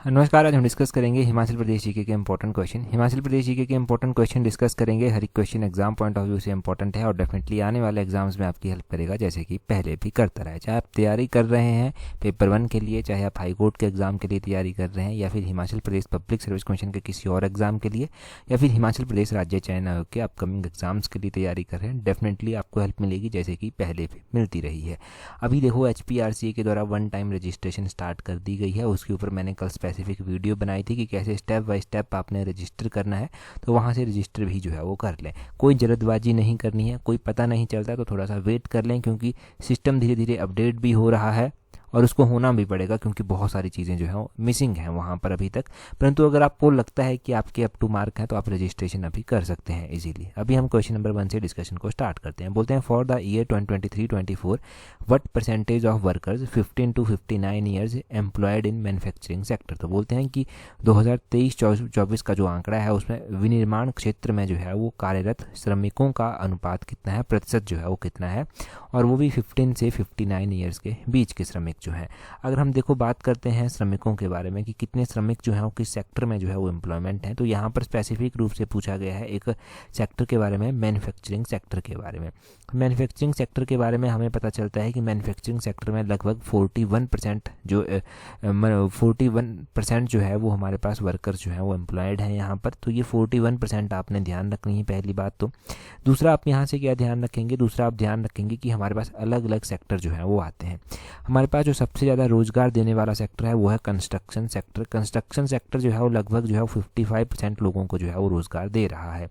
नमस्कार। आज हम डिस्कस करेंगे हिमाचल प्रदेश जीके के important question. Himachal Pradesh GK के इंपॉर्टेंट क्वेश्चन डिस्कस करेंगे। हर एक question exam point of view से इंपॉर्टेंट है और डेफिनेटली आने वाले एग्जाम्स में आपकी हेल्प करेगा, जैसे कि पहले भी करता रहा है। चाहे आप तैयारी कर रहे हैं पेपर 1 के लिए, चाहे आप हाई कोर्ट के एग्जाम के लिए तैयारी कर रहे हैं, या फिर Himachal Pradesh public service commission के किसी और एग्जाम के लिए, या फिर हिमाचल प्रदेश राज्य चयन आयोग के अपकमिंग एग्जाम्स के लिए तैयारी कर रहे हैं, डेफिनेटली आपको हेल्प मिलेगी, जैसे कि पहले भी मिलती रही है। अभी देखो, HPRCA के द्वारा 1 टाइम रजिस्ट्रेशन स्टार्ट कर दी गई है। उसके ऊपर मैंने कल स्पेसिफिक वीडियो बनाई थी कि कैसे स्टेप बाय स्टेप आपने रजिस्टर करना है, तो वहाँ से रजिस्टर भी जो है वो कर लें। कोई जल्दबाजी नहीं करनी है, कोई पता नहीं चलता तो थोड़ा सा वेट कर लें, क्योंकि सिस्टम धीरे धीरे अपडेट भी हो रहा है और उसको होना भी पड़ेगा, क्योंकि बहुत सारी चीज़ें जो है वो मिसिंग हैं वहाँ पर अभी तक। परंतु अगर आपको लगता है कि आपके अप टू मार्क हैं तो आप रजिस्ट्रेशन अभी कर सकते हैं इजीली। अभी हम क्वेश्चन नंबर 1 से डिस्कशन को स्टार्ट करते हैं। बोलते हैं, for the year 2023-24 what percentage of workers 15 to 59 years employed in manufacturing sector. तो बोलते हैं कि 2023-24 का जो आंकड़ा है उसमें विनिर्माण क्षेत्र में जो है वो कार्यरत श्रमिकों का अनुपात कितना है, प्रतिशत जो है वो कितना है, और वो भी 15 से 59 ईयर्स के बीच के श्रमिक जो है। अगर हम देखो बात करते हैं श्रमिकों के बारे में कि कितने श्रमिक जो है वो किस सेक्टर में जो है वो एम्प्लॉयमेंट है, तो यहाँ पर स्पेसिफिक रूप से पूछा गया है एक सेक्टर के बारे में, मैन्युफैक्चरिंग सेक्टर के बारे में। मैन्युफैक्चरिंग सेक्टर के बारे में हमें पता चलता है कि मैन्युफैक्चरिंग सेक्टर में लगभग 41% जो है वो हमारे पास वर्कर्स जो है वो एम्प्लॉयड हैं यहाँ पर। तो ये 41% आपने ध्यान रखनी है, पहली बात। तो दूसरा आप यहाँ से क्या ध्यान रखेंगे, दूसरा आप ध्यान रखेंगे कि हमारे पास अलग अलग सेक्टर जो है वो आते हैं। हमारे पास जो सबसे ज़्यादा रोजगार देने वाला सेक्टर है वो है कंस्ट्रक्शन सेक्टर। कंस्ट्रक्शन सेक्टर जो है वो लगभग जो है 55% लोगों को जो है वो रोजगार दे रहा है।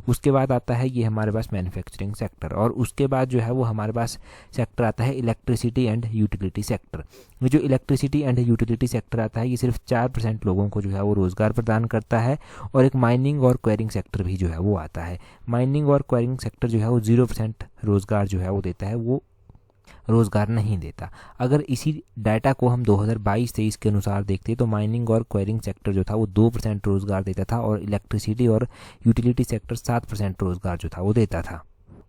उसके बाद आता है ये हमारे पास मैन्युफैक्चरिंग सेक्टर, और उसके बाद जो है वो हमारे पास सेक्टर आता है इलेक्ट्रिसिटी एंड यूटिलिटी सेक्टर। ये जो इलेक्ट्रिसिटी एंड यूटिलिटी सेक्टर आता है ये सिर्फ 4% लोगों को जो है वो रोजगार प्रदान करता है। और एक माइनिंग और क्वेरिंग सेक्टर भी जो है वो आता है। माइनिंग और क्वेरिंग सेक्टर जो है वो 0% रोजगार जो है वो देता है, वो रोजगार नहीं देता। अगर इसी डाटा को हम 2022-23 के अनुसार देखते तो माइनिंग और क्वेरिंग सेक्टर जो था वो 2% रोजगार देता था, और इलेक्ट्रिसिटी और यूटिलिटी सेक्टर 7% रोजगार जो था वो देता था।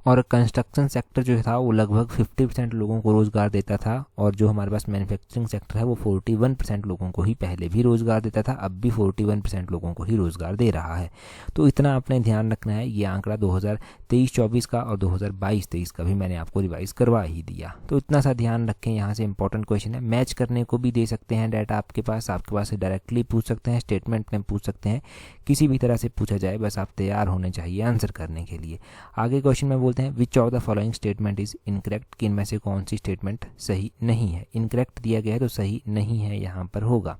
और कंस्ट्रक्शन सेक्टर जो था वो लगभग 50% लोगों को रोज़गार देता था, और जो हमारे पास मैन्युफैक्चरिंग सेक्टर है वो 41% लोगों को ही पहले भी रोज़गार देता था, अब भी 41% लोगों को ही रोज़गार दे रहा है। तो इतना आपने ध्यान रखना है। ये आंकड़ा 2023-24 का और 2022-23 का भी मैंने आपको रिवाइज करवा ही दिया, तो इतना सा ध्यान रखें। यहाँ से इंपॉर्टेंट क्वेश्चन है, मैच करने को भी दे सकते हैं डाटा आपके पास से डायरेक्टली पूछ सकते हैं, स्टेटमेंट में पूछ सकते हैं, किसी भी तरह से पूछा जाए, बस आप तैयार होने चाहिए आंसर करने के लिए। आगे क्वेश्चन में बोलते हैं, which of the following statement is incorrect, कि इनमें से कौन सी स्टेटमेंट सही नहीं है। इनकरेक्ट दिया गया है तो सही नहीं है यहाँ पर होगा।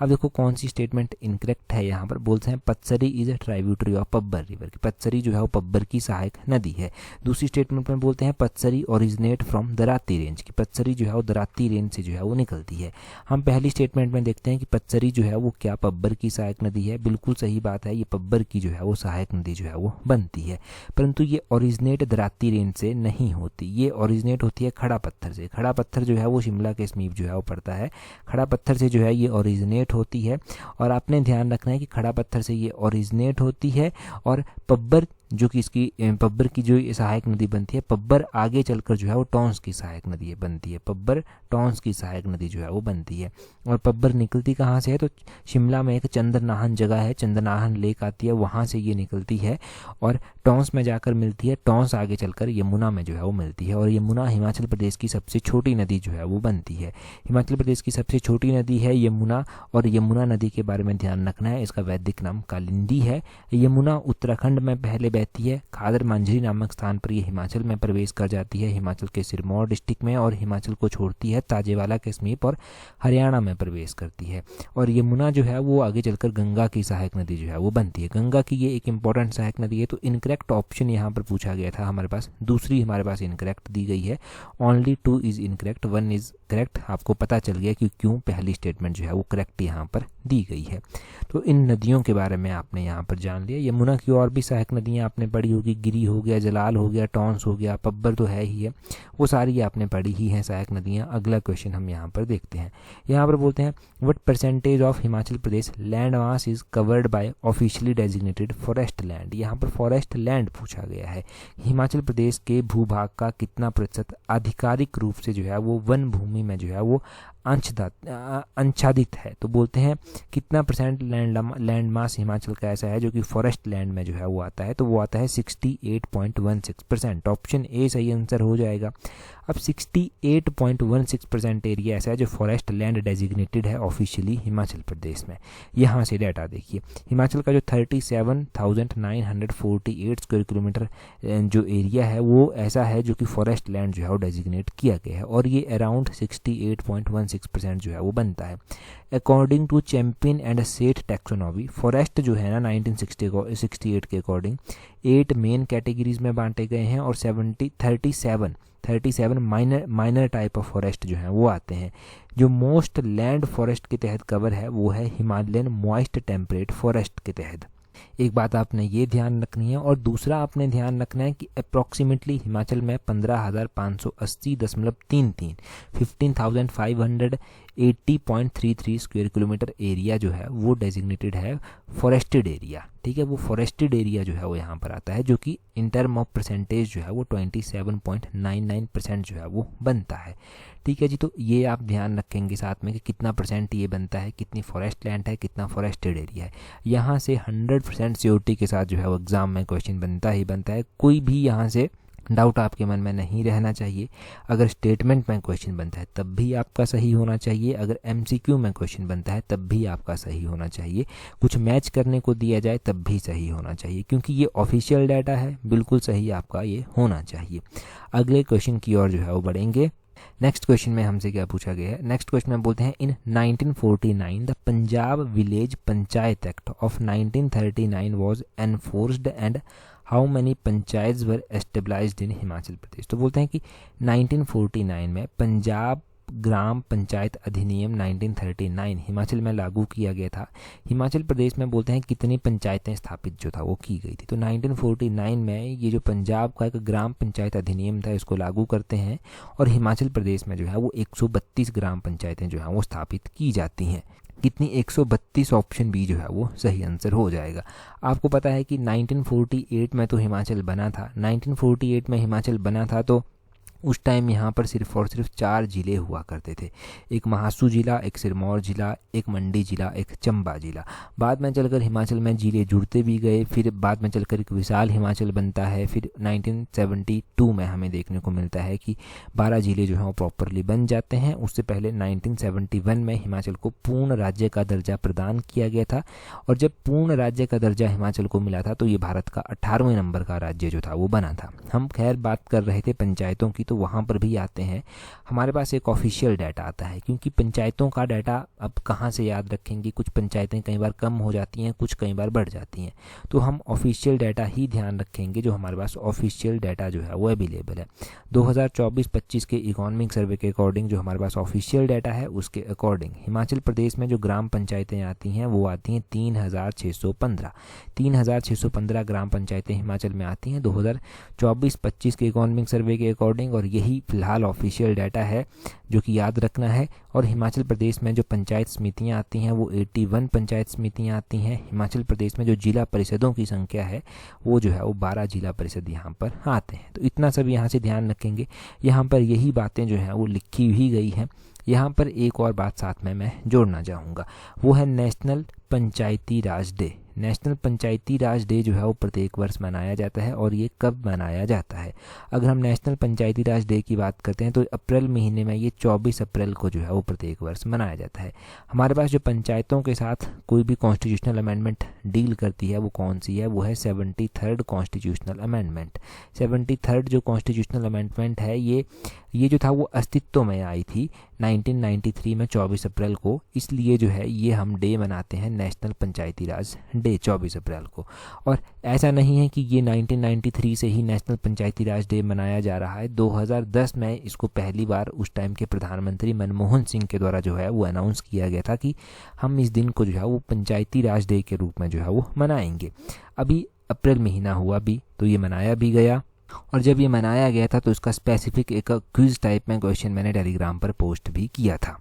अब देखो कौन सी स्टेटमेंट इनकरेक्ट है। यहाँ पर बोलते हैं Patsari is a tributary of Pabbar river, की पतसरी जो है वो पब्बर की सहायक नदी है। दूसरी स्टेटमेंट में बोलते हैं पतसरी ओरिजिनेट फ्रॉम दराती रेंज, की पतसरी जो है वो दराती रेंज से जो है वो निकलती है। हम पहली स्टेटमेंट में देखते हैं कि पतसरी जो है वो क्या पब्बर की सहायक नदी है। बिल्कुल सही बात है, ये पब्बर की जो है वो सहायक नदी जो है वो बनती है, परंतु ये ओरिजिनेट दराती रेंज से नहीं होती, ये ओरिजिनेट होती है खड़ा पत्थर से। खड़ा पत्थर जो है वो शिमला के समीप जो है वो पड़ता है, खड़ा पत्थर से जो है ये ओरिजिनेट होती है। और आपने ध्यान रखना है कि खड़ा पत्थर से ये ओरिजिनेट होती है, और पब्बर जो कि इसकी पब्बर की जो सहायक नदी बनती है, पब्बर आगे चलकर जो है वो टॉन्स की सहायक नदी बनती है। पब्बर टॉन्स की सहायक नदी जो है वो बनती है। और पब्बर निकलती कहाँ से है, तो शिमला में एक चंद्रनाहन जगह है, चंद्रनाहन लेक आती है, वहाँ से ये निकलती है और टॉन्स में जाकर मिलती है। टॉन्स आगे चलकर यमुना में जो है वो मिलती है, और यमुना हिमाचल प्रदेश की सबसे छोटी नदी जो है वो बनती है। हिमाचल प्रदेश की सबसे छोटी नदी है यमुना, और यमुना नदी के बारे में ध्यान रखना है, इसका वैदिक नाम कालिंदी है। यमुना उत्तराखंड में पहले बहती है, खादर मांझरी नामक स्थान पर ये हिमाचल में प्रवेश कर जाती है, हिमाचल के सिरमौर डिस्ट्रिक्ट में, और हिमाचल को छोड़ती है ताजेवाला के समीप और हरियाणा में प्रवेश करती है। और यमुना जो है वो आगे चलकर गंगा की सहायक नदी जो है वो बनती है। गंगा की ये एक इंपॉर्टेंट सहायक नदी है। तो इनकरेक्ट ऑप्शन यहाँ पर पूछा गया था हमारे पास, दूसरी हमारे पास इनकरेक्ट दी गई है। Only 2 is incorrect, 1 is correct. आपको पता चल गया कि क्यों पहली स्टेटमेंट जो है वो करेक्ट यहाँ पर दी गई है। तो इन नदियों के बारे में आपने यहाँ पर जान लिया। यमुना की और भी सहायक नदियाँ आपने पढ़ी होगी, गिरी हो गया, जलाल हो गया, टॉन्स हो गया, पब्बर तो है ही है, वो सारी आपने पढ़ी ही हैं सहायक नदियाँ। अगला क्वेश्चन हम यहाँ पर देखते हैं। यहाँ पर बोलते हैं what percentage of Himachal Pradesh land mass is covered by officially designated forest land. यहाँ पर फॉरेस्ट लैंड पूछा गया है। हिमाचल प्रदेश के भूभाग का कितना प्रतिशत आधिकारिक रूप से जो है वो वन भूमि में जो है वो आच्छादित है। तो बोलते हैं कितना परसेंट लैंड मास हिमाचल का ऐसा है जो कि फॉरेस्ट लैंड में जो है वो आता है, तो वो आता है 68.16%। ऑप्शन ए सही आंसर हो जाएगा। अब 68.16% एरिया ऐसा है जो फॉरेस्ट लैंड डेजिग्नेटेड है ऑफिशियली हिमाचल प्रदेश में। यहाँ से डाटा देखिए, हिमाचल का जो 37,948 स्क्वायर किलोमीटर जो एरिया है वो ऐसा है जो कि फॉरेस्ट लैंड जो है वो डेजिग्नेट किया गया है, और ये अराउंड 68.16% जो है वो बनता है। अकॉर्डिंग टू चैम्पियन एंड सेठ टैक्सोनॉमी, फॉरेस्ट जो है ना 1968 के अकॉर्डिंग 8 मेन कैटेगरीज में बांटे गए हैं, और 37 माइनर टाइप ऑफ फॉरेस्ट जो हैं वो आते हैं। जो मोस्ट लैंड फॉरेस्ट के तहत कवर है वो है हिमालयन मॉइस्ट टेम्परेट फॉरेस्ट के तहत। एक बात आपने ये ध्यान रखनी है, और दूसरा आपने ध्यान रखना है कि अप्रॉक्सीमेटली हिमाचल में 15,580.33 15,580.33 स्क्वायर किलोमीटर एरिया जो है वो डेजिग्नेटेड है फॉरेस्टेड एरिया। ठीक है, वो फॉरेस्टेड एरिया जो है वो यहाँ पर आता है, जो कि इन टर्म ऑफ परसेंटेज जो है वो 27.99% जो है वो बनता है। ठीक है जी, तो ये आप ध्यान रखेंगे साथ में कि कितना परसेंट ये बनता है, कितनी फॉरेस्ट लैंड है, कितना फॉरेस्टेड एरिया है। यहाँ से 100% श्योरिटी के साथ जो है वो एग्जाम में क्वेश्चन बनता ही बनता है। कोई भी यहाँ से डाउट आपके मन में नहीं रहना चाहिए। अगर स्टेटमेंट में क्वेश्चन बनता है तब भी आपका सही होना चाहिए, अगर एमसीक्यू में क्वेश्चन बनता है तब भी आपका सही होना चाहिए, कुछ मैच करने को दिया जाए तब भी सही होना चाहिए, क्योंकि ये ऑफिशियल डाटा है, बिल्कुल सही आपका ये होना चाहिए। अगले क्वेश्चन की ओर जो है वो बढ़ेंगे। नेक्स्ट क्वेश्चन में हमसे क्या पूछा गया है, नेक्स्ट क्वेश्चन में बोलते हैं in 1949 the Punjab village panchayat act of 1939 was enforced and how many panchayat were established in Himachal Pradesh. तो बोलते हैं कि 1949 में पंजाब ग्राम पंचायत अधिनियम 1939 हिमाचल में लागू किया गया था। हिमाचल प्रदेश में बोलते हैं कितनी पंचायतें स्थापित जो था वो की गई थी। तो 1949 में ये जो पंजाब का एक ग्राम पंचायत अधिनियम था इसको लागू करते हैं, और हिमाचल प्रदेश में जो है वो 132 ग्राम पंचायतें जो हैं वो स्थापित की जाती हैं। कितनी? 132। ऑप्शन बी जो है वो सही आंसर हो जाएगा। आपको पता है कि 1948 में तो हिमाचल बना था। 1948 में हिमाचल बना था तो उस टाइम यहाँ पर सिर्फ और सिर्फ 4 ज़िले हुआ करते थे, एक महासू जिला, एक सिरमौर जिला, एक मंडी जिला, एक चंबा जिला। बाद में चलकर हिमाचल में ज़िले जुड़ते भी गए, फिर बाद में चलकर एक विशाल हिमाचल बनता है। फिर 1972 में हमें देखने को मिलता है कि 12 ज़िले जो हैं वो प्रॉपरली बन जाते हैं। उससे पहले 1971 में हिमाचल को पूर्ण राज्य का दर्जा प्रदान किया गया था, और जब पूर्ण राज्य का दर्जा हिमाचल को मिला था तो ये भारत का 18वें नंबर का राज्य जो था वो बना था। हम खैर बात कर रहे थे पंचायतों की, तो वहाँ पर भी आते हैं। हमारे पास एक ऑफिशियल डाटा आता है, क्योंकि पंचायतों का डाटा अब कहाँ से याद रखेंगे, कुछ पंचायतें कई बार कम हो जाती हैं, कुछ कई बार बढ़ जाती हैं, तो हम ऑफिशियल डाटा ही ध्यान रखेंगे। जो हमारे पास ऑफिशियल डाटा जो है वो अवेलेबल है 2024-25 के इकोनॉमिक सर्वे के अकॉर्डिंग, जो हमारे पास ऑफिशियल डाटा है उसके अकॉर्डिंग हिमाचल प्रदेश में जो ग्राम पंचायतें आती हैं वो आती हैं 3615 ग्राम पंचायतें हिमाचल में आती हैं 2024-25 के इकोनॉमिक सर्वे के अकॉर्डिंग, और यही फिलहाल ऑफिशियल डाटा है जो कि याद रखना है। और हिमाचल प्रदेश में जो पंचायत समितियां आती हैं वो 81 पंचायत समितियां आती हैं। हिमाचल प्रदेश में जो जिला परिषदों की संख्या है वो जो है वो 12 जिला परिषद यहाँ पर आते हैं। तो इतना सब यहाँ से ध्यान रखेंगे। यहाँ पर यही बातें जो हैं वो लिखी ही गई हैं। यहाँ पर एक और बात साथ में मैं जोड़ना चाहूँगा, वो है नेशनल पंचायती राज डे। नेशनल पंचायती राज डे जो है वो प्रत्येक वर्ष मनाया जाता है, और ये कब मनाया जाता है? अगर हम नेशनल पंचायती राज डे की बात करते हैं तो अप्रैल महीने में ये 24 अप्रैल को जो है वो प्रत्येक वर्ष मनाया जाता है। हमारे पास जो पंचायतों के साथ कोई भी कॉन्स्टिट्यूशनल अमेंडमेंट डील करती है वो कौन सी है? वो है 73rd कॉन्स्टिट्यूशनल अमेंडमेंट। 73rd जो कॉन्स्टिट्यूशनल अमेंडमेंट है ये जो था वो अस्तित्व में आई थी 1993 में 24 अप्रैल को, इसलिए जो है ये हम डे मनाते हैं नेशनल पंचायती राज डे 24 अप्रैल को। और ऐसा नहीं है कि ये 1993 से ही नेशनल पंचायती राज डे मनाया जा रहा है। 2010 में इसको पहली बार उस टाइम के प्रधानमंत्री मनमोहन सिंह के द्वारा जो है वो अनाउंस किया गया था कि हम इस दिन को जो है वो पंचायती राज डे के रूप में जो है वो मनाएंगे। अभी अप्रैल महीना हुआ भी तो ये मनाया भी गया, और जब ये मनाया गया था तो इसका स्पेसिफिक एक क्विज टाइप में क्वेश्चन मैंने टेलीग्राम पर पोस्ट भी किया था।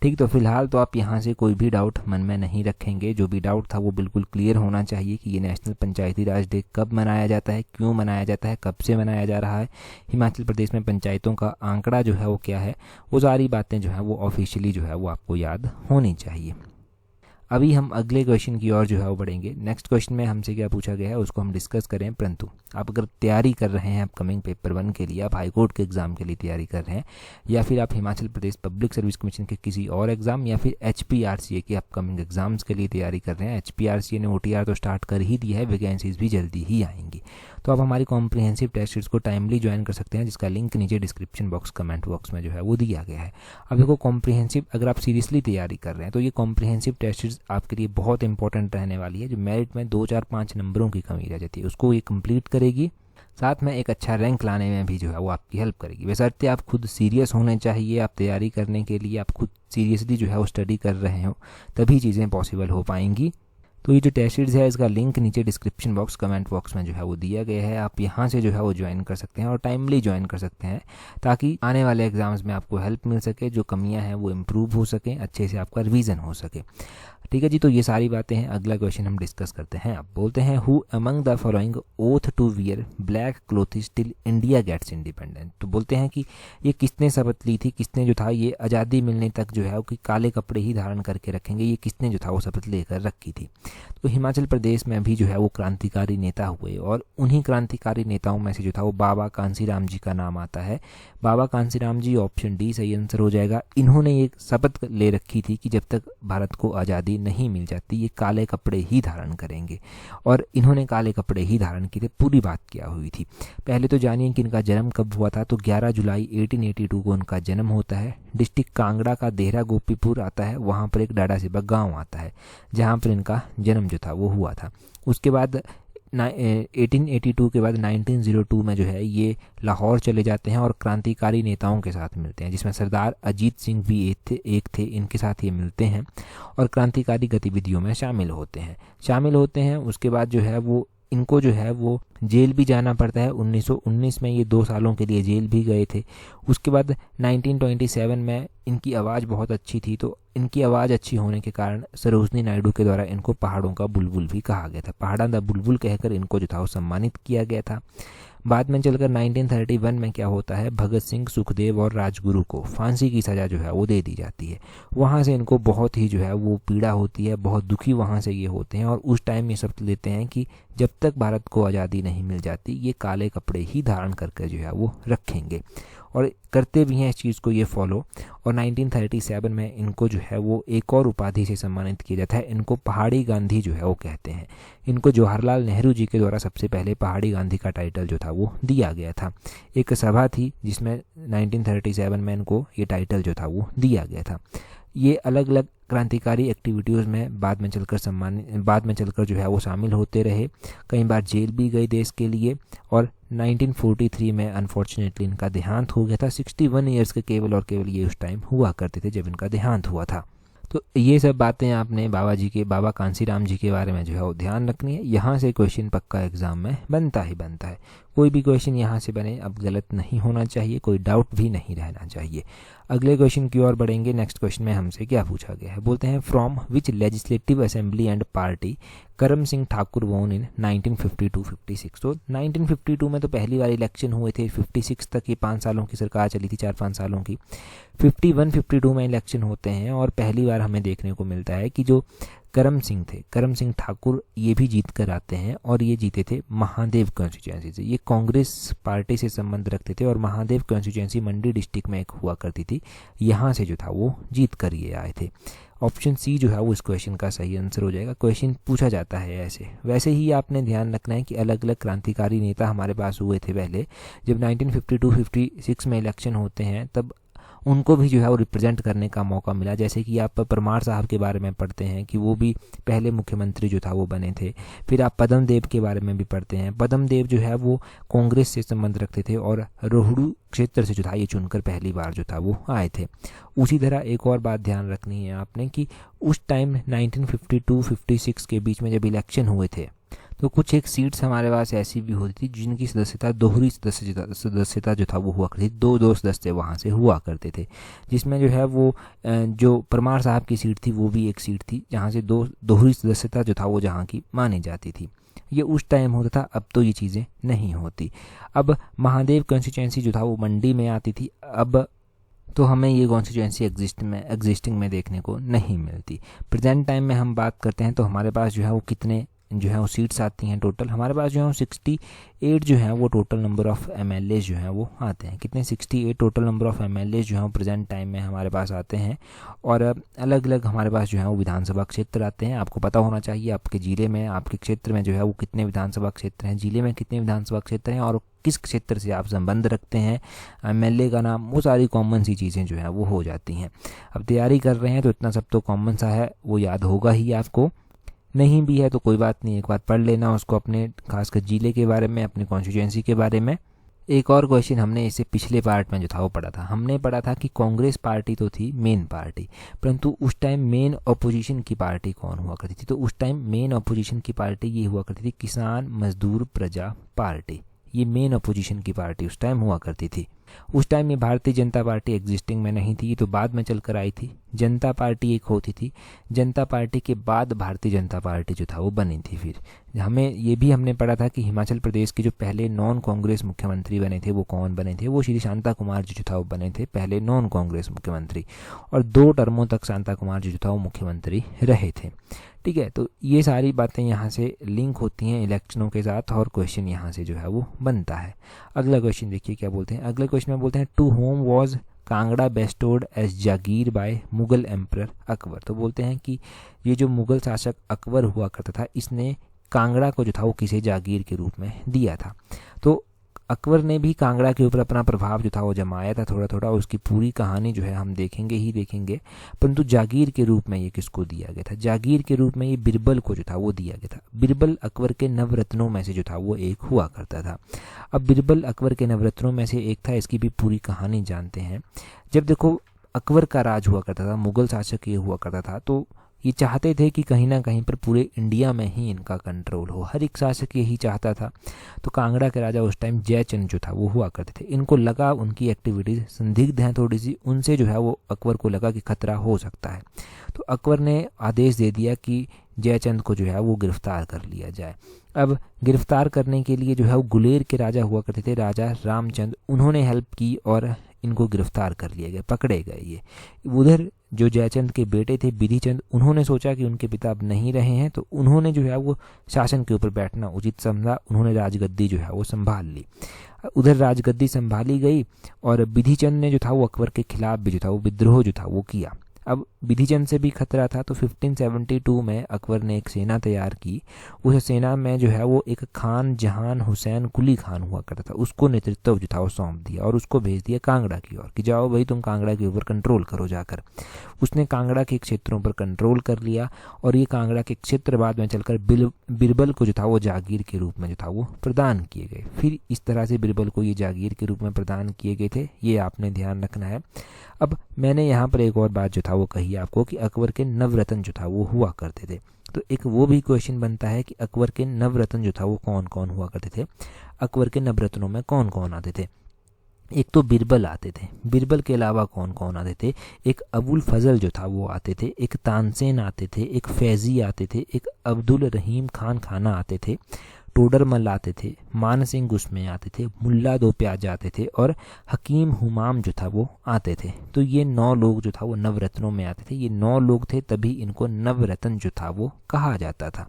ठीक, तो फिलहाल तो आप यहाँ से कोई भी डाउट मन में नहीं रखेंगे। जो भी डाउट था वो बिल्कुल क्लियर होना चाहिए कि ये नेशनल पंचायती राज डे कब मनाया जाता है, क्यों मनाया जाता है, कब से मनाया जा रहा है, हिमाचल प्रदेश में पंचायतों का आंकड़ा जो है वो क्या है, वो सारी बातें जो है वो ऑफिशियली जो है वो आपको याद होनी चाहिए। अभी हम अगले क्वेश्चन की ओर जो है वो बढ़ेंगे। नेक्स्ट क्वेश्चन में हमसे क्या पूछा गया है उसको हम डिस्कस करें, परंतु आप अगर तैयारी कर रहे हैं अपकमिंग पेपर 1 के लिए, आप हाईकोर्ट के एग्ज़ाम के लिए तैयारी कर रहे हैं, या फिर आप Himachal Pradesh public service commission के किसी और एग्ज़ाम, या फिर HPRCA के अपकमिंग एग्जाम्स के लिए तैयारी कर रहे हैं, HPRCA ने OTR तो स्टार्ट कर ही दिया है, वैकेंसीज भी जल्दी ही आएंगी, तो आप हमारी कॉम्प्रिहेंसिव टेस्ट सीरीज को टाइमली ज्वाइन कर सकते हैं, जिसका लिंक नीचे डिस्क्रिप्शन बॉक्स कमेंट बॉक्स में जो है वो दिया गया है। अब देखो, कॉम्प्रिहेंसिव अगर आप सीरियसली तैयारी कर रहे हैं तो ये कॉम्प्रिहेंसिव टेस्ट सीरीज आपके लिए बहुत इंपॉर्टेंट रहने वाली है। जो मेरिट में 2, 4, 5 नंबरों की कमी रह जाती है उसको ये कंप्लीट करेगी, साथ में एक अच्छा रैंक लाने में भी जो है वो आपकी हेल्प करेगी। बशर्ते आप खुद सीरियस होने चाहिए, आप तैयारी करने के लिए आप खुद सीरियसली जो है वो स्टडी कर रहे हो, तभी चीज़ें पॉसिबल हो पाएंगी। तो ये जो टेस्ट सीरीज है इसका लिंक नीचे डिस्क्रिप्शन बॉक्स कमेंट बॉक्स में जो है वो दिया गया है, आप यहाँ से जो है वो ज्वाइन कर सकते हैं और टाइमली ज्वाइन कर सकते हैं, ताकि आने वाले एग्जाम्स में आपको हेल्प मिल सके, जो कमियां हैं वो इम्प्रूव हो सके, अच्छे से आपका रिवीजन हो सके। ठीक है जी, तो ये सारी बातें हैं। अगला क्वेश्चन हम डिस्कस करते हैं। अब बोलते हैं, who among the following oath to wear black clothes till India gets independent. तो बोलते हैं कि ये किसने शपथ ली थी, किसने जो था ये आज़ादी मिलने तक जो है वो कि काले कपड़े ही धारण करके रखेंगे, ये किसने जो था वो शपथ लेकर रखी थी। तो हिमाचल प्रदेश में भी जो है वो क्रांतिकारी नेता हुए, और उन्हीं क्रांतिकारी नेताओं में से जो था वो बाबा कांसीराम जी का नाम आता है। बाबा कांसीराम जी, ऑप्शन डी सही आंसर हो जाएगा। इन्होंने ये शपथ ले रखी थी कि जब तक भारत को आज़ादी नहीं मिल जाती ये काले कपड़े ही धारण करेंगे, और इन्होंने काले कपड़े ही धारण किए थे। पूरी बात क्या हुई थी, पहले तो जानिए कि इनका जन्म कब हुआ था। तो 11 जुलाई 1882 को उनका जन्म होता है। डिस्ट्रिक्ट कांगड़ा का देहरा गोपीपुर आता है, वहाँ पर एक डाडा सिबा गाँव आता है जहाँ पर इनका जन्म जो था वो हुआ था। उसके बाद 1882 के बाद 1902 में जो है ये लाहौर चले जाते हैं और क्रांतिकारी नेताओं के साथ मिलते हैं, जिसमें सरदार अजीत सिंह भी एक थे। इनके साथ ये मिलते हैं और क्रांतिकारी गतिविधियों में शामिल होते हैं। उसके बाद जो है वो इनको जो है वो जेल भी जाना पड़ता है। 1919 में ये 2 सालों के लिए जेल भी गए थे। उसके बाद 1927 में इनकी आवाज़ बहुत अच्छी थी, तो इनकी आवाज़ अच्छी होने के कारण सरोजनी नायडू के द्वारा इनको पहाड़ों का बुलबुल भी कहा गया था। पहाड़ा दा बुलबुल कहकर इनको जो था वो सम्मानित किया गया था। बाद में चलकर 1931 में क्या होता है, भगत सिंह, सुखदेव और राजगुरु को फांसी की सज़ा जो है वो दे दी जाती है। वहाँ से इनको बहुत ही जो है वो पीड़ा होती है, बहुत दुखी वहाँ से ये होते हैं, और उस टाइम ये शपथ लेते हैं कि जब तक भारत को आज़ादी नहीं मिल जाती ये काले कपड़े ही धारण करके जो है वो रखेंगे, और करते भी हैं इस चीज़ को ये फॉलो। और 1937 में इनको जो है वो एक और उपाधि से सम्मानित किया जाता है। इनको पहाड़ी गांधी जो है वो कहते हैं। इनको जवाहरलाल नेहरू जी के द्वारा सबसे पहले पहाड़ी गांधी का टाइटल जो था वो दिया गया था। एक सभा थी जिसमें 1937 में इनको ये टाइटल जो था वो दिया गया था। ये अलग अलग क्रांतिकारी एक्टिविटीज़ में बाद में चलकर जो है वो शामिल होते रहे। कई बार जेल भी गए देश के लिए, और 1943 में अनफॉर्चुनेटली इनका देहांत हो गया था। 61 ईयर्स के केवल और केवल ये उस टाइम हुआ करते थे जब इनका देहांत हुआ था। तो ये सब बातें आपने बाबा कांसीराम जी के बारे में जो है वो ध्यान रखनी है। यहाँ से क्वेश्चन पक्का एग्जाम में बनता है। कोई भी क्वेश्चन यहाँ से बने अब गलत नहीं होना चाहिए, कोई डाउट भी नहीं रहना चाहिए। अगले क्वेश्चन की ओर बढ़ेंगे। नेक्स्ट क्वेश्चन में हमसे क्या पूछा गया है, बोलते हैं, from which legislative assembly and party करम सिंह ठाकुर वोन इन 1952-56। तो 1952 में तो पहली बार इलेक्शन हुए थे। 56 तक ये 5 सालों की सरकार चली थी, 4-5 सालों की। 51-52 में इलेक्शन होते हैं, और पहली बार हमें देखने को मिलता है कि जो करम सिंह ठाकुर ये भी जीत कर आते हैं, और ये जीते थे महादेव कॉन्स्टिट्यूंसी से। ये कांग्रेस पार्टी से संबंध रखते थे, और महादेव कॉन्स्टिट्यूंसी मंडी डिस्ट्रिक्ट में एक हुआ करती थी। यहाँ से जो था वो जीत कर ये आए थे। ऑप्शन सी जो है वो इस क्वेश्चन का सही आंसर हो जाएगा। क्वेश्चन पूछा जाता है ऐसे। वैसे ही आपने ध्यान रखना है कि अलग अलग क्रांतिकारी नेता हमारे पास हुए थे पहले। जब 1952-56 में इलेक्शन होते हैं तब उनको भी जो है वो रिप्रेजेंट करने का मौका मिला। जैसे कि आप परमार साहब के बारे में पढ़ते हैं कि वो भी पहले मुख्यमंत्री जो था वो बने थे। फिर आप पदम देव के बारे में भी पढ़ते हैं। पदम देव जो है वो कांग्रेस से संबंध रखते थे, और रोहड़ू क्षेत्र से जो था ये चुनकर पहली बार जो था वो आए थे। उसी तरह एक और बात ध्यान रखनी है आपने कि उस टाइम 1952-56 के बीच में जब इलेक्शन हुए थे तो कुछ एक सीट्स हमारे पास ऐसी भी होती थी जिनकी सदस्यता दोहरी सदस्यता जो था वो हुआ करती थी, दो दो सदस्य वहाँ से हुआ करते थे, जिसमें जो है वो जो परमार साहब की सीट थी वो भी एक सीट थी जहाँ से दोहरी सदस्यता जो था वो जहाँ की मानी जाती थी। ये उस टाइम होता था, अब तो ये चीज़ें नहीं होती। अब महादेव कॉन्स्टिट्यूंसी जो था वो मंडी में आती थी, अब तो हमें ये कॉन्स्टिट्यूंसी एग्जिस्टिंग में देखने को नहीं मिलती। प्रेजेंट टाइम में हम बात करते हैं तो हमारे पास जो है वो कितने जो है वो सीट्स आती हैं टोटल, हमारे पास जो है वो 68 जो है वो टोटल नंबर ऑफ MLA जो है वो आते हैं। कितने 68 टोटल नंबर ऑफ MLA जो है वो प्रेजेंट टाइम में हमारे पास आते हैं। और अलग अलग हमारे पास जो है वो विधानसभा क्षेत्र आते हैं। आपको पता होना चाहिए आपके ज़िले में, आपके क्षेत्र में जो है वो कितने विधानसभा क्षेत्र हैं, ज़िले में कितने विधानसभा क्षेत्र हैं और किस क्षेत्र से आप संबंध रखते हैं, MLA का नाम, वो सारी कॉमन सी चीज़ें जो है वो हो जाती हैं। अब तैयारी कर रहे हैं तो इतना सब तो कॉमन सा है, वो याद होगा ही आपको, नहीं भी है तो कोई बात नहीं, एक बार पढ़ लेना उसको अपने खासकर जिले के बारे में, अपनी कॉन्स्टिट्यूंसी के बारे में। एक और क्वेश्चन हमने इससे पिछले पार्ट में जो था वो पढ़ा था, हमने पढ़ा था कि कांग्रेस पार्टी तो थी मेन पार्टी, परंतु उस टाइम मेन अपोजिशन की पार्टी कौन हुआ करती थी? तो उस टाइम मेन अपोजिशन की पार्टी ये हुआ करती थी किसान मजदूर प्रजा पार्टी। ये मेन अपोजिशन की पार्टी उस टाइम हुआ करती थी। उस टाइम ये भारतीय जनता पार्टी एग्जिस्टिंग में नहीं थी, ये तो बाद में चलकर आई थी। जनता पार्टी एक होती थी, जनता पार्टी के बाद भारतीय जनता पार्टी जो था वो बनी थी। फिर हमने पढ़ा था कि हिमाचल प्रदेश के जो पहले नॉन कांग्रेस मुख्यमंत्री बने थे वो कौन बने थे? वो श्री शांता कुमार जी जो था वो बने थे पहले नॉन कांग्रेस मुख्यमंत्री, और 2 टर्मों तक शांता कुमार जी जो था वो मुख्यमंत्री रहे थे। ठीक है, तो ये सारी बातें यहाँ से लिंक होती हैं इलेक्शनों के साथ और क्वेश्चन यहाँ से जो है वो बनता है। अगला क्वेश्चन देखिए क्या बोलते हैं। अगले क्वेश्चन में बोलते हैं to whom was Kangra bestowed as jagir by Mughal emperor Akbar. तो बोलते हैं कि ये जो मुगल शासक अकबर हुआ करता था, इसने कांगड़ा को जो था वो किसे जागीर के रूप में दिया था। तो अकबर ने भी कांगड़ा के ऊपर अपना प्रभाव जो था वो जमाया था थोड़ा थोड़ा, उसकी पूरी कहानी जो है हम देखेंगे ही देखेंगे। परंतु जागीर के रूप में ये किसको दिया गया था? जागीर के रूप में ये बिरबल को जो था वो दिया गया था। बिरबल अकबर के नवरत्नों में से जो था वो एक हुआ करता था। अब बिरबल अकबर के नवरत्नों में से एक था, इसकी भी पूरी कहानी जानते हैं। जब देखो अकबर का राज हुआ करता था, मुगल शासक ये हुआ करता था, तो ये चाहते थे कि कहीं ना कहीं पर पूरे इंडिया में ही इनका कंट्रोल हो, हर एक शासक यही चाहता था। तो कांगड़ा के राजा उस टाइम जयचंद जो था वो हुआ करते थे। इनको लगा उनकी एक्टिविटीज़ संदिग्ध हैं थोड़ी सी, उनसे जो है वो अकबर को लगा कि खतरा हो सकता है। तो अकबर ने आदेश दे दिया कि जयचंद को जो है वो गिरफ्तार कर लिया जाए। अब गिरफ्तार करने के लिए जो है वो गुलेर के राजा हुआ करते थे, राजा रामचंद, उन्होंने हेल्प की और इनको गिरफ्तार कर लिया गया, पकड़े गए ये। उधर जो जयचंद के बेटे थे बिधिचंद, उन्होंने सोचा कि उनके पिता अब नहीं रहे हैं, तो उन्होंने जो है वो शासन के ऊपर बैठना उचित समझा, उन्होंने राजगद्दी जो है वो संभाल ली। उधर राजगद्दी संभाली गई और बिधिचंद ने जो था वो अकबर के खिलाफ भी जो था वो विद्रोह जो था वो किया। अब बिधिचंद से भी खतरा था, तो 1572 में अकबर ने एक सेना तैयार की। उस सेना में जो है वो एक खान जहान हुसैन कुली खान हुआ करता था, उसको नेतृत्व जो था वो सौंप दिया और उसको भेज दिया कांगड़ा की ओर कि जाओ भाई तुम कांगड़ा के ऊपर कंट्रोल करो जाकर। उसने कांगड़ा के क्षेत्रों पर कंट्रोल कर लिया और ये कांगड़ा के क्षेत्र बाद में चलकर बिरबल को जो था वो जागीर के रूप में जो था वो प्रदान किए गए। फिर इस तरह से बिरबल को ये जागीर के रूप में प्रदान किए गए थे, ये आपने ध्यान रखना है। अब मैंने यहाँ पर एक और बात जो था वो कही आपको कि अकबर के नवरत्न जो था वो हुआ करते थे, तो एक वो भी क्वेश्चन बनता है कि अकबर के नवरत्न जो था वो कौन कौन हुआ करते थे, अकबर के नवरत्नों में कौन कौन आते थे। एक तो बिरबल आते थे, बिरबल के अलावा कौन कौन आते थे, एक अबुल फजल जो था वो आते थे, एक तानसेन आते थे, एक फैजी आते थे, एक अब्दुल रहीम खान खाना आते थे, टोडरमल आते थे, मान सिंह गुस्मे आते थे, मुल्ला दो प्याज आते थे और हकीम हुमाम जो था वो आते थे। तो ये 9 लोग जो था वो नवरत्नों में आते थे। ये 9 लोग थे, तभी इनको नवरत्न जो था वो कहा जाता था।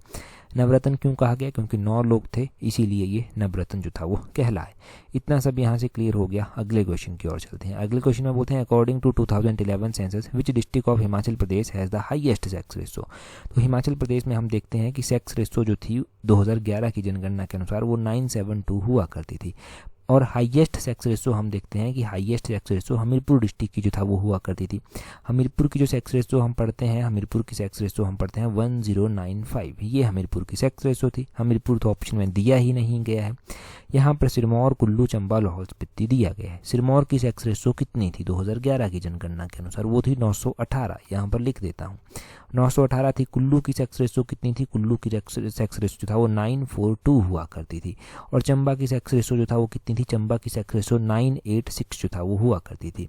नवरत्न क्यों कहा गया? क्योंकि 9 लोग थे, इसीलिए ये नवरत्न जो था वो कहलाए। इतना सब यहाँ से क्लियर हो गया। अगले क्वेश्चन की ओर चलते हैं। अगले क्वेश्चन में बोलते हैं according to 2011 census which district of Himachal Pradesh has the highest sex ratio. तो हिमाचल प्रदेश में हम देखते हैं कि सेक्स रेशो जो थी 2011 की जनगणना के अनुसार वो 972 हुआ करती थी। और हाईएस्ट सेक्स रेशो हम देखते हैं कि highest sex ratio Hamirpur district की जो था वो हुआ करती थी। हमीरपुर की जो सेक्स रेशो हम पढ़ते हैं, हमीरपुर की सेक्स रेशो हम पढ़ते हैं 1095, ये हमीरपुर की सेक्स रेशो थी। हमीरपुर तो ऑप्शन में दिया ही नहीं गया है। यहाँ पर सिरमौर, कुल्लू, चंबा, लाहौल स्पीति दिया गया है। सिरमौर की सेक्स रेशो कितनी थी 2011 की जनगणना के अनुसार? वो थी 918। यहाँ पर लिख देता हूँ 918 थी। कुल्लू की सेक्स रेशो कितनी थी? कुल्लू की सेक्स रेशो जो था वो 942 हुआ करती थी। और चंबा की सेक्स रेशो जो था वो कितनी थी? चंबा की सेक्स रेशो 986 जो था वो हुआ करती थी।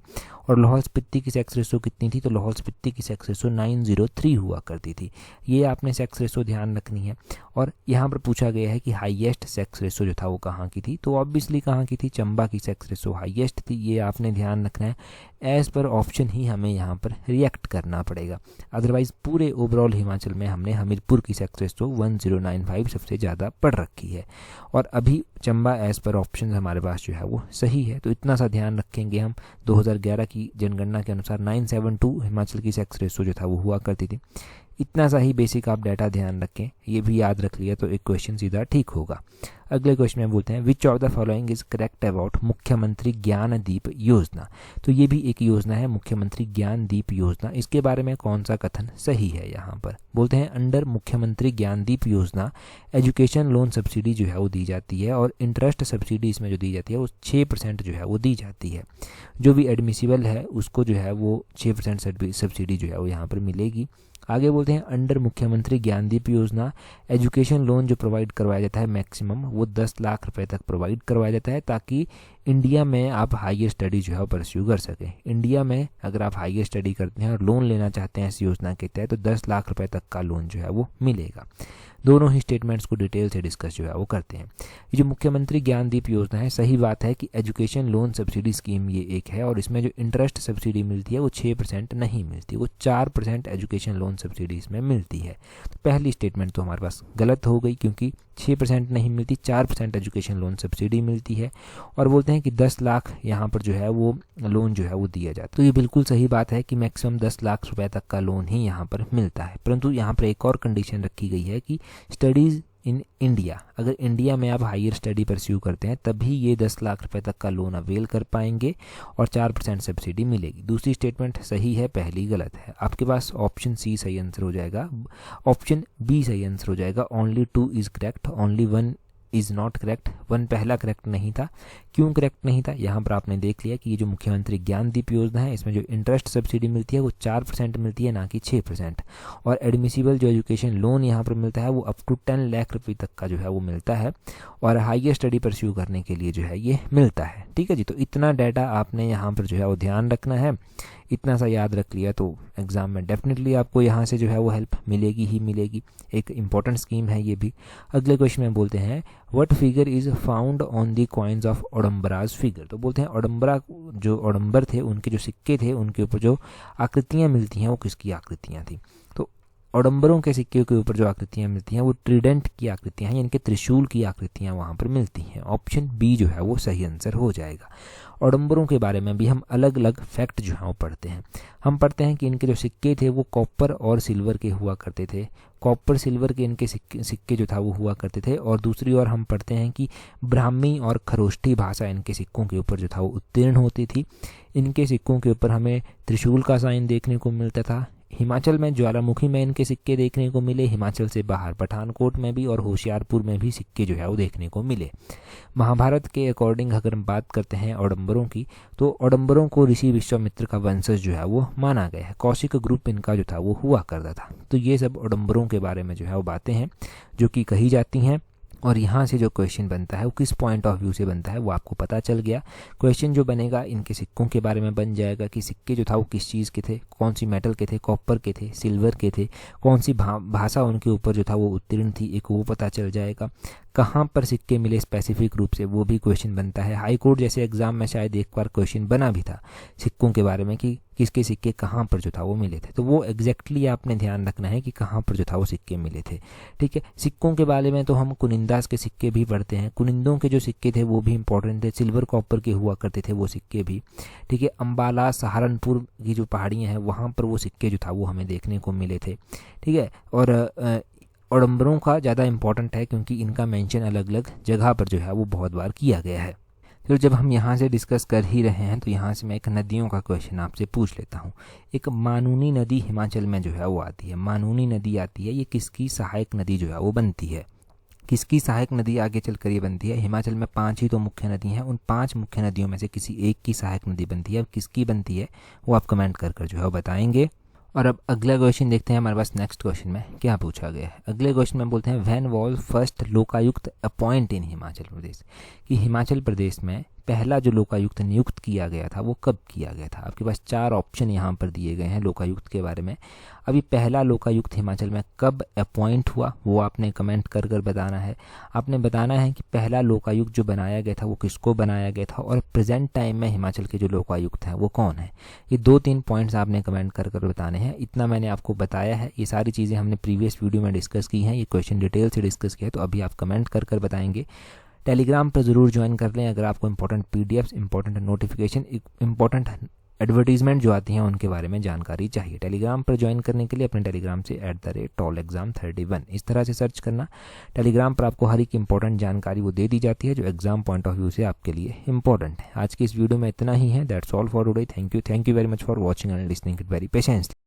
और लाहौल स्पीति की सेक्स रेशो कितनी थी? तो लाहौल स्पीति की सेक्स रेशो 903 हुआ करती थी। ये आपने सेक्स रेशो ध्यान रखनी है। और यहाँ पर पूछा गया है कि हाईएस्ट सेक्स रेशो जो था वो कहाँ की थी? तो ऑब्वियसली कहाँ की थी? चंबा की सेक्स रेशो हाईएस्ट थी। ये आपने ध्यान रखना है। एज पर ऑप्शन ही हमें यहाँ पर रिएक्ट करना पड़ेगा, अदरवाइज पूरे ओवरऑल हिमाचल में हमने हमीरपुर की सेक्स रेशो 1095 सबसे ज़्यादा पढ़ रखी है। और अभी चंबा एज पर ऑप्शन हमारे पास जो है वो सही है। तो इतना सा ध्यान रखेंगे हम। 2011 की जनगणना के अनुसार 972 हिमाचल की सेक्स रेशो जो था वो हुआ करती थी। इतना सा ही बेसिक आप डाटा ध्यान रखें, ये भी याद रख लिया तो एक क्वेश्चन सीधा ठीक होगा। अगले क्वेश्चन में बोलते हैं which of the following is correct about मुख्यमंत्री ज्ञानदीप योजना। तो ये भी एक योजना है, मुख्यमंत्री ज्ञानदीप योजना। इसके बारे में कौन सा कथन सही है? यहाँ पर बोलते हैं अंडर मुख्यमंत्री ज्ञानदीप योजना एजुकेशन लोन सब्सिडी जो है वो दी जाती है, और इंटरेस्ट सब्सिडी इसमें जो दी जाती है वो 6% जो है वो दी जाती है। जो भी एडमिसिबल है उसको जो है वो 6% सब्सिडी जो है वो यहाँ पर मिलेगी। आगे बोलते हैं अंडर मुख्यमंत्री ज्ञानदीप योजना एजुकेशन लोन जो प्रोवाइड करवाया जाता है मैक्सिमम वो 10 लाख रुपए तक प्रोवाइड करवाया जाता है, ताकि इंडिया में आप हायर स्टडी जो है वो परस्यू कर सकें। इंडिया में अगर आप हायर स्टडी करते हैं और लोन लेना चाहते हैं इस योजना के तहत तो 10 लाख रुपए तक का लोन जो है वो मिलेगा। दोनों ही स्टेटमेंट्स को डिटेल से डिस्कस जो है वो करते हैं। ये जो मुख्यमंत्री ज्ञानदीप योजना है, सही बात है कि एजुकेशन लोन सब्सिडी स्कीम ये एक है, और इसमें जो इंटरेस्ट सब्सिडी मिलती है वो 6% नहीं मिलती, वो 4% एजुकेशन लोन सब्सिडी इसमें मिलती है। तो पहली स्टेटमेंट तो हमारे पास गलत हो गई, क्योंकि 6% नहीं मिलती, 4% एजुकेशन लोन सब्सिडी मिलती है। और बोलते हैं कि 10 लाख यहाँ पर जो है वो लोन जो है वो दिया जाता है। तो ये बिल्कुल सही बात है कि मैक्सिमम 10 लाख रुपए तक का लोन ही यहाँ पर मिलता है। परंतु यहाँ पर एक और कंडीशन रखी गई है कि स्टडीज़ इन इंडिया, अगर इंडिया में आप हायर स्टडी परस्यू करते हैं तभी ये 10 लाख रुपए तक का लोन अवेल कर पाएंगे और 4% सब्सिडी मिलेगी। दूसरी स्टेटमेंट सही है, पहली गलत है। आपके पास ऑप्शन सी सही आंसर हो जाएगा, ऑप्शन बी सही आंसर हो जाएगा। Only 2 is correct, only 1 is not correct. 1 पहला करेक्ट नहीं था। क्यों करेक्ट नहीं था? यहाँ पर आपने देख लिया कि ये जो मुख्यमंत्री ज्ञानदीप योजना है इसमें जो इंटरेस्ट सब्सिडी मिलती है वो 4% मिलती है, ना कि 6%। और एडमिसिबल जो एजुकेशन लोन यहाँ पर मिलता है वो अप टू 10 लाख रुपये तक का जो है वो मिलता है, और हाइयर स्टडी परस्यू करने के लिए जो है ये मिलता है। ठीक है जी, तो इतना डाटा आपने यहाँ पर जो है वो ध्यान रखना है। इतना सा याद रख लिया तो एग्ज़ाम में डेफिनेटली आपको यहाँ से जो है वो हेल्प मिलेगी ही मिलेगी। एक इंपॉर्टेंट स्कीम है ये भी। अगले क्वेश्चन में बोलते हैं what figure is found on the coins of Audumbaras figure. तो बोलते हैं ओडम्बरा जो ओडम्बर थे उनके जो सिक्के थे उनके ऊपर जो आकृतियाँ मिलती हैं वो किसकी आकृतियाँ थी? तो ओडम्बरों के सिक्के के ऊपर जो आकृतियाँ मिलती हैं वो ट्रिडेंट की आकृतियाँ हैं, यानी कि त्रिशूल की आकृतियाँ वहाँ पर मिलती हैं। ऑप्शन बी जो है वो सही आंसर हो जाएगा। ओडम्बरों के बारे में भी हम अलग अलग फैक्ट जो है वो पढ़ते हैं। हम पढ़ते हैं कि इनके जो सिक्के थे वो कॉपर और सिल्वर के हुआ करते थे। कॉपर सिल्वर के इनके सिक्के जो था वो हुआ करते थे। और दूसरी ओर हम पढ़ते हैं कि ब्राह्मी और खरोष्ठी भाषा इनके सिक्कों के ऊपर जो था वो उत्तीर्ण होती थी। इनके सिक्कों के ऊपर हमें त्रिशूल का साइन देखने को मिलता था। हिमाचल में ज्वालामुखी में इनके सिक्के देखने को मिले, हिमाचल से बाहर पठानकोट में भी और होशियारपुर में भी सिक्के जो है वो देखने को मिले। महाभारत के अकॉर्डिंग अगर हम बात करते हैं ओडम्बरों की, तो ओडम्बरों को ऋषि विश्वामित्र का वंशज जो है वो माना गया है। कौशिक ग्रुप इनका जो था वो हुआ करता था। तो ये सब ओडम्बरों के बारे में जो है वो बातें हैं जो कि कही जाती हैं। और यहाँ से जो क्वेश्चन बनता है वो किस पॉइंट ऑफ व्यू से बनता है वो आपको पता चल गया। क्वेश्चन जो बनेगा इनके सिक्कों के बारे में बन जाएगा कि सिक्के जो था वो किस चीज़ के थे, कौन सी मेटल के थे, कॉपर के थे, सिल्वर के थे, कौन सी भाषा उनके ऊपर जो था वो उत्तीर्ण थी, एक वो पता चल जाएगा। कहाँ पर सिक्के मिले स्पेसिफिक रूप से वो भी क्वेश्चन बनता है। हाई कोर्ट जैसे एग्जाम में शायद एक बार क्वेश्चन बना भी था सिक्कों के बारे में कि किसके सिक्के कहाँ पर जो था वो मिले थे। तो वो एग्जैक्टली आपने ध्यान रखना है कि कहाँ पर जो था वो सिक्के मिले थे। ठीक है, सिक्कों के बारे में तो हम कुनिंदास के सिक्के भी पढ़ते हैं। कुनिंदों के जो सिक्के थे वो भी इंपॉर्टेंट थे, सिल्वर कॉपर के हुआ करते थे वो सिक्के भी। ठीक है, अम्बाला सहारनपुर की जो पहाड़ियाँ हैं वहाँ पर वो सिक्के जो था वो हमें देखने को मिले थे। ठीक है, और ओडम्बरों का ज़्यादा इंपॉर्टेंट है क्योंकि इनका मेंशन अलग अलग जगह पर जो है वो बहुत बार किया गया है। तो जब हम यहाँ से डिस्कस कर ही रहे हैं तो यहाँ से मैं एक नदियों का क्वेश्चन आपसे पूछ लेता हूँ। एक मानूनी नदी हिमाचल में जो है वो आती है, मानूनी नदी आती है, ये किसकी सहायक नदी जो है वो बनती है? किसकी सहायक नदी आगे चलकर ये बनती है? हिमाचल में 5 ही तो मुख्य नदी हैं, उन 5 मुख्य नदियों में से किसी एक की सहायक नदी बनती है। अब किसकी बनती है वो आप कमेंट कर जो है वो बताएंगे। और अब अगला क्वेश्चन देखते हैं हमारे पास नेक्स्ट क्वेश्चन में क्या पूछा गया है। अगले क्वेश्चन में बोलते हैं when was first Lokayukta appoint in Himachal Pradesh, कि हिमाचल प्रदेश में पहला जो लोकायुक्त नियुक्त किया गया था वो कब किया गया था। आपके पास 4 ऑप्शन यहाँ पर दिए गए हैं लोकायुक्त के बारे में। अभी पहला लोकायुक्त हिमाचल में कब अपॉइंट हुआ वो आपने कमेंट कर बताना है। आपने बताना है कि पहला लोकायुक्त जो बनाया गया था वो किसको बनाया गया था और प्रेजेंट टाइम में हिमाचल के जो लोकायुक्त हैं वो कौन है। ये 2-3 पॉइंट्स आपने कमेंट कर बताने हैं। इतना मैंने आपको बताया है, ये सारी चीज़ें हमने प्रीवियस वीडियो में डिस्कस की हैं, ये क्वेश्चन डिटेल से डिस्कस किया है, तो अभी आप कमेंट कर बताएंगे। टेलीग्राम पर ज़रूर ज्वाइन कर लें अगर आपको important PDFs, important notification, important advertisement जो आती हैं उनके बारे में जानकारी चाहिए। टेलीग्राम पर ज्वाइन करने के लिए अपने टेलीग्राम से @tolexam31 इस तरह से सर्च करना। टेलीग्राम पर आपको हर एक इंपॉर्टेंट जानकारी वो दे दी जाती है जो एग्जाम पॉइंट ऑफ व्यू से आपके लिए इंपॉर्टेंट है। आज की इस वीडियो में इतना ही है। That's all for today. Thank you very much for watching and listening it very patiently.